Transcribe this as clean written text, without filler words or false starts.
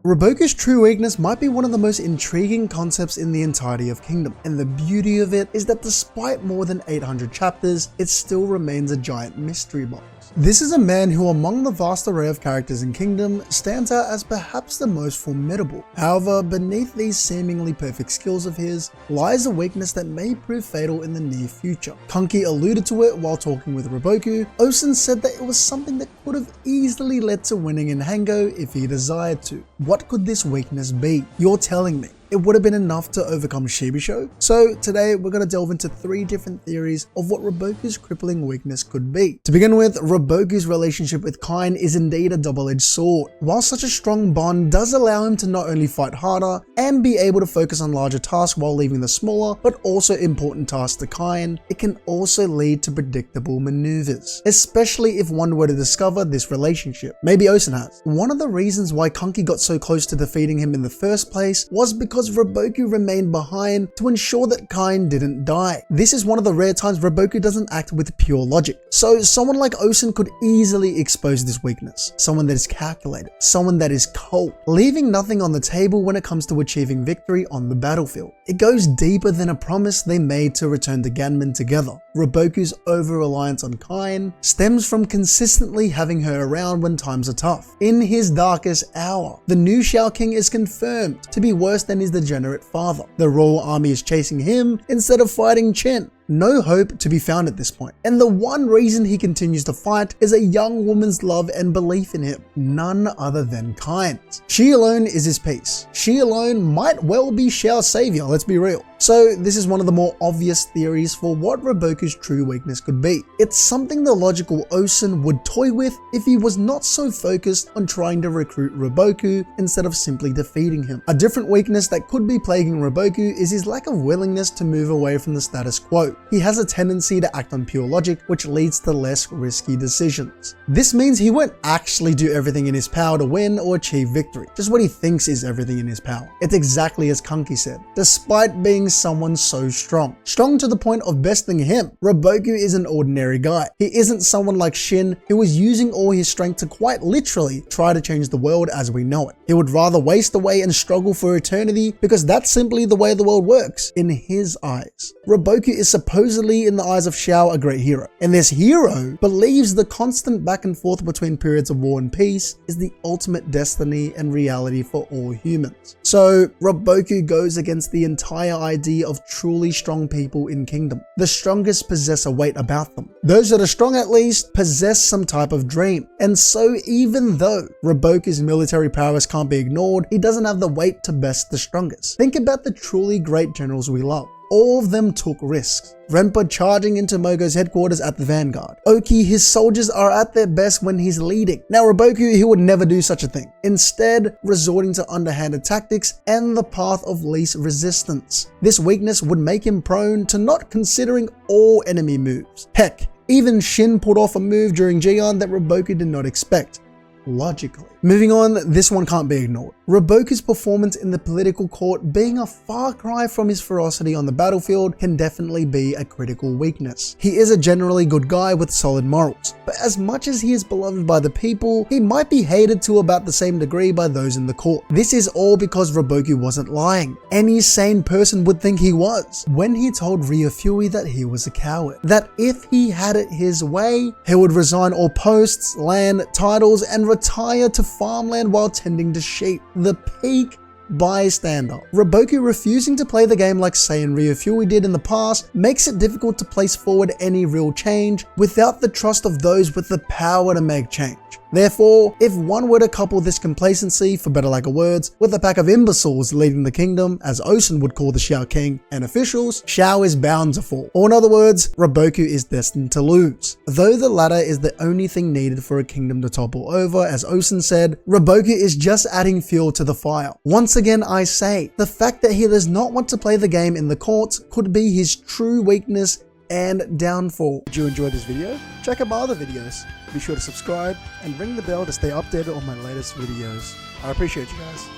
Riboku's true weakness might be one of the most intriguing concepts in the entirety of Kingdom, and the beauty of it is that despite more than 800 chapters, it still remains a giant mystery box. This is a man who, among the vast array of characters in Kingdom, stands out as perhaps the most formidable. However, beneath these seemingly perfect skills of his lies a weakness that may prove fatal in the near future. Kanki alluded to it while talking with Riboku. Osen said that it was something that could have easily led to winning in Hango if he desired to. What could this weakness be? You're telling me it would have been enough to overcome Shueisha? So today we're going to delve into 3 different theories of what Riboku's crippling weakness could be. To begin with, Riboku's relationship with Kaine is indeed a double-edged sword. While such a strong bond does allow him to not only fight harder and be able to focus on larger tasks while leaving the smaller but also important tasks to Kaine, it can also lead to predictable maneuvers, especially if one were to discover this relationship. Maybe Osen has. One of the reasons why Kanki got so close to defeating him in the first place was because Riboku remained behind to ensure that Kaine didn't die. This is one of the rare times Riboku doesn't act with pure logic. So someone like Osen could easily expose this weakness. Someone that is calculated, someone that is cold, leaving nothing on the table when it comes to achieving victory on the battlefield. It goes deeper than a promise they made to return to Ganmen together. Riboku's over-reliance on Kaine stems from consistently having her around when times are tough. In his darkest hour, the new Shao King is confirmed to be worse than his degenerate father. The royal army is chasing him instead of fighting Chen. No hope to be found at this point. And the one reason he continues to fight is a young woman's love and belief in him, none other than Kaine's. She alone is his peace. She alone might well be Xiao's savior, let's be real. So this is one of the more obvious theories for what Riboku's true weakness could be. It's something the logical Osen would toy with if he was not so focused on trying to recruit Riboku instead of simply defeating him. A different weakness that could be plaguing Riboku is his lack of willingness to move away from the status quo. He has a tendency to act on pure logic, which leads to less risky decisions. This means he won't actually do everything in his power to win or achieve victory, just what he thinks is everything in his power. It's exactly as Kanki said, despite being someone so strong to the point of besting him, Riboku is an ordinary guy. He isn't someone like Shin who was using all his strength to quite literally try to change the world as we know it. He would rather waste away and struggle for eternity because that's simply the way the world works in his eyes. Riboku is supposedly in the eyes of Xiao a great hero, and this hero believes the constant back and forth between periods of war and peace is the ultimate destiny and reality for all humans. So Riboku goes against the entire idea of truly strong people in Kingdom. The strongest possess a weight about them. Those that are strong at least possess some type of dream. And so even though Riboku's military prowess can't be ignored, he doesn't have the weight to best the strongest. Think about the truly great generals we love. All of them took risks. Renpa charging into Mogo's headquarters at the vanguard. Oki, his soldiers are at their best when he's leading. Now Riboku, he would never do such a thing, instead resorting to underhanded tactics and the path of least resistance. This weakness would make him prone to not considering all enemy moves. Heck, even Shin pulled off a move during Jian that Riboku did not expect. Logically. Moving on, this one can't be ignored. Riboku's performance in the political court, being a far cry from his ferocity on the battlefield, can definitely be a critical weakness. He is a generally good guy with solid morals, but as much as he is beloved by the people, he might be hated to about the same degree by those in the court. This is all because Riboku wasn't lying. Any sane person would think he was when he told Ryufui that he was a coward, that if he had it his way, he would resign all posts, land, titles, and retire to farmland while tending to sheep. The peak bystander. Riboku refusing to play the game like Seiin Ryufui did in the past makes it difficult to place forward any real change without the trust of those with the power to make change. Therefore, if one were to couple this complacency, for better lack of words, with a pack of imbeciles leading the kingdom, as Osen would call the Xiao King, and officials, Xiao is bound to fall. Or in other words, Riboku is destined to lose. Though the latter is the only thing needed for a kingdom to topple over, as Osen said, Riboku is just adding fuel to the fire. Once again, I say, the fact that he does not want to play the game in the courts could be his true weakness and downfall. Did you enjoy this video? Check out my other videos. Be sure to subscribe and ring the bell to stay updated on my latest videos. I appreciate you guys.